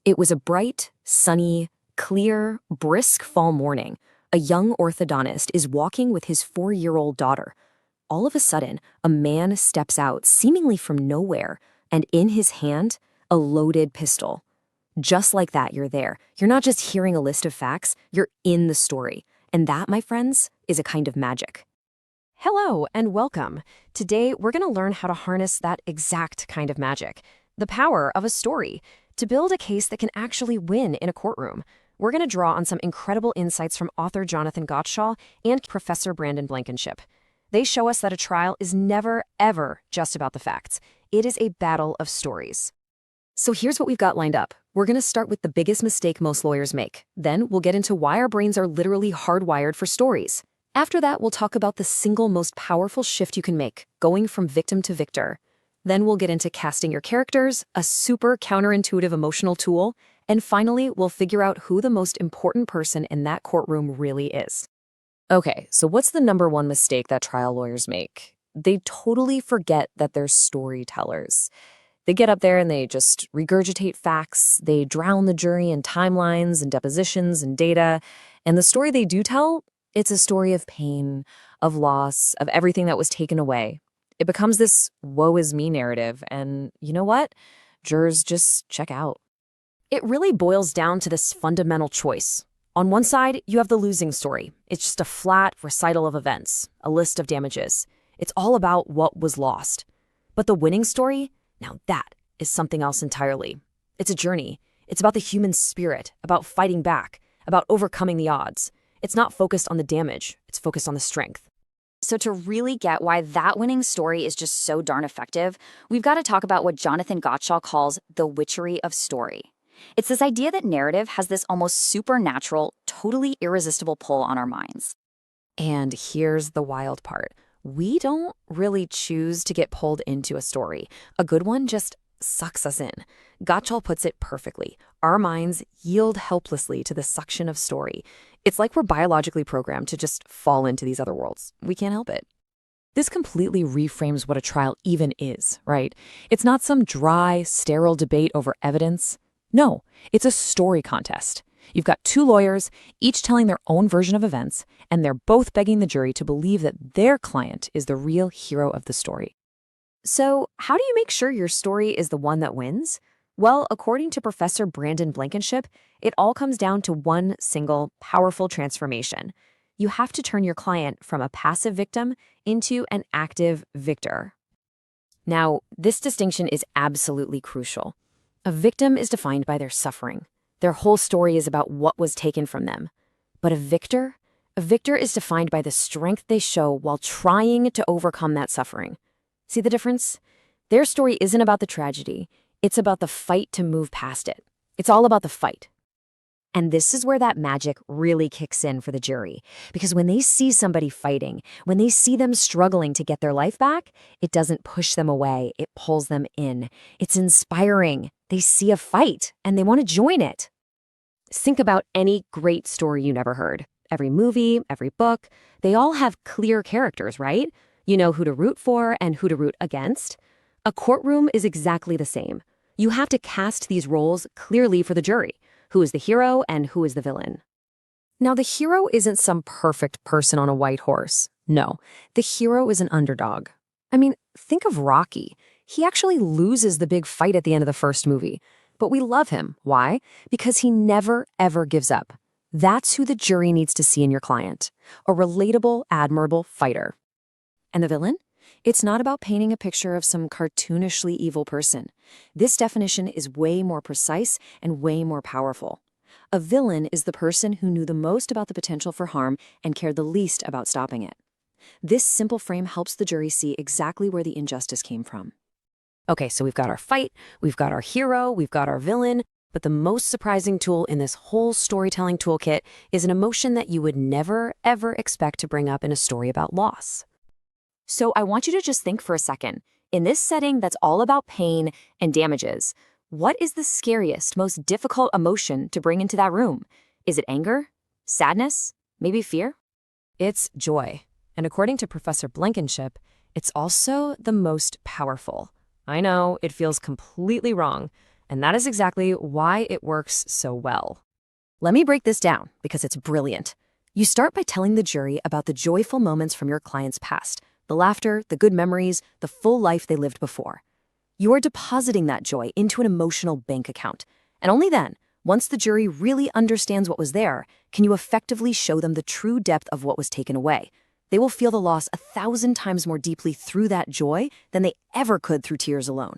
It was a bright, sunny, clear, brisk fall morning. A young orthodontist is walking with his 4-year-old daughter. All of a sudden, a man steps out, seemingly from nowhere, and in his hand, a loaded pistol. Just like that, you're there. You're not just hearing a list of facts, you're in the story. And that, my friends, is a kind of magic. Hello and welcome. Today, we're going to learn how to harness that exact kind of magic, the power of a story, to build a case that can actually win in a courtroom. We're going to draw on some incredible insights from author Jonathan Gottschall and Professor Blankenship. They show us that a trial is never, ever just about the facts. It is a battle of stories. So here's what we've got lined up. We're going to start with the biggest mistake most lawyers make. Then we'll get into why our brains are literally hardwired for stories. After that, we'll talk about the single most powerful shift you can make, going from victim to victor. Then we'll get into casting your characters, a super counterintuitive emotional tool. And finally, we'll figure out who the most important person in that courtroom really is. Okay, so what's the number one mistake that trial lawyers make? They totally forget that they're storytellers. They get up there and they just regurgitate facts. They drown the jury in timelines and depositions and data. And the story they do tell, it's a story of pain, of loss, of everything that was taken away. It becomes this woe is me narrative. And you know what? Jurors just check out. It really boils down to this fundamental choice. On one side, you have the losing story. It's just a flat recital of events, a list of damages. It's all about what was lost. But the winning story, now that is something else entirely. It's a journey. It's about the human spirit, about fighting back, about overcoming the odds. It's not focused on the damage. It's focused on the strength. So to really get why that winning story is just so darn effective, we've got to talk about what Jonathan Gottschall calls the witchery of story. It's this idea that narrative has this almost supernatural, totally irresistible pull on our minds. And here's the wild part. We don't really choose to get pulled into a story. A good one just sucks us in. Gottschall puts it perfectly. Our minds yield helplessly to the suction of story. It's like we're biologically programmed to just fall into these other worlds. We can't help it. This completely reframes what a trial even is, right? It's not some dry, sterile debate over evidence. No, it's a story contest. You've got two lawyers, each telling their own version of events, and they're both begging the jury to believe that their client is the real hero of the story. So, how do you make sure your story is the one that wins? Well, according to Professor Blankenship, it all comes down to one single, powerful transformation. You have to turn your client from a passive victim into an active victor. Now, this distinction is absolutely crucial. A victim is defined by their suffering. Their whole story is about what was taken from them. But a victor is defined by the strength they show while trying to overcome that suffering. See the difference? Their story isn't about the tragedy. It's about the fight to move past it. It's all about the fight. And this is where that magic really kicks in for the jury. Because when they see somebody fighting, when they see them struggling to get their life back, it doesn't push them away. It pulls them in. It's inspiring. They see a fight and they want to join it. Think about any great story you never heard. Every movie, every book, they all have clear characters, right? You know who to root for and who to root against. A courtroom is exactly the same. You have to cast these roles clearly for the jury. Who is the hero and who is the villain? Now, the hero isn't some perfect person on a white horse. No, the hero is an underdog. I mean, think of Rocky. He actually loses the big fight at the end of the first movie. But we love him. Why? Because he never, ever gives up. That's who the jury needs to see in your client. A relatable, admirable fighter. And the villain? It's not about painting a picture of some cartoonishly evil person. This definition is way more precise and way more powerful. A villain is the person who knew the most about the potential for harm and cared the least about stopping it. This simple frame helps the jury see exactly where the injustice came from. Okay, so we've got our fight, we've got our hero, we've got our villain, but the most surprising tool in this whole storytelling toolkit is an emotion that you would never, ever expect to bring up in a story about loss. So I want you to just think for a second. In this setting that's all about pain and damages, what is the scariest, most difficult emotion to bring into that room? Is it anger? Sadness? Maybe fear? It's joy. And according to Professor Blankenship, it's also the most powerful. I know, it feels completely wrong. And that is exactly why it works so well. Let me break this down because it's brilliant. You start by telling the jury about the joyful moments from your client's past, the laughter, the good memories, the full life they lived before. You are depositing that joy into an emotional bank account. And only then, once the jury really understands what was there, can you effectively show them the true depth of what was taken away. They will feel the loss 1,000 times more deeply through that joy than they ever could through tears alone.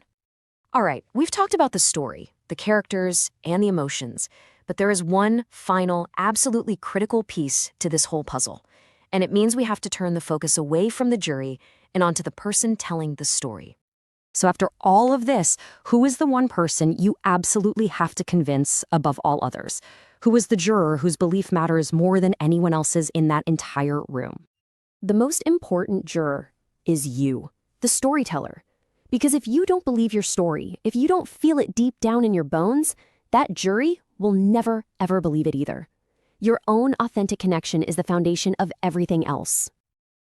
All right, we've talked about the story, the characters, and the emotions, but there is one final, absolutely critical piece to this whole puzzle. And it means we have to turn the focus away from the jury and onto the person telling the story. So after all of this, who is the one person you absolutely have to convince above all others? Who is the juror whose belief matters more than anyone else's in that entire room? The most important juror is you, the storyteller. Because if you don't believe your story, if you don't feel it deep down in your bones, that jury will never, ever believe it either. Your own authentic connection is the foundation of everything else.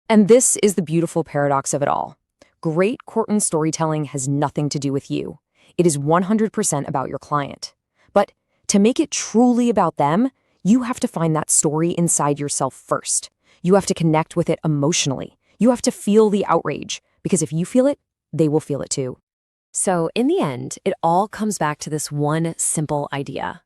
And this is the beautiful paradox of it all. Great courtroom storytelling has nothing to do with you. It is 100% about your client. But to make it truly about them, you have to find that story inside yourself first. You have to connect with it emotionally. You have to feel the outrage, because if you feel it, they will feel it too. So in the end, it all comes back to this one simple idea.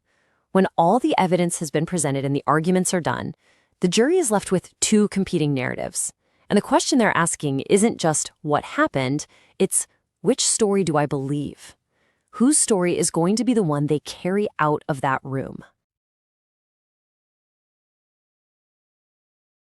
When all the evidence has been presented and the arguments are done, the jury is left with two competing narratives. And the question they're asking isn't just what happened, it's which story do I believe? Whose story is going to be the one they carry out of that room?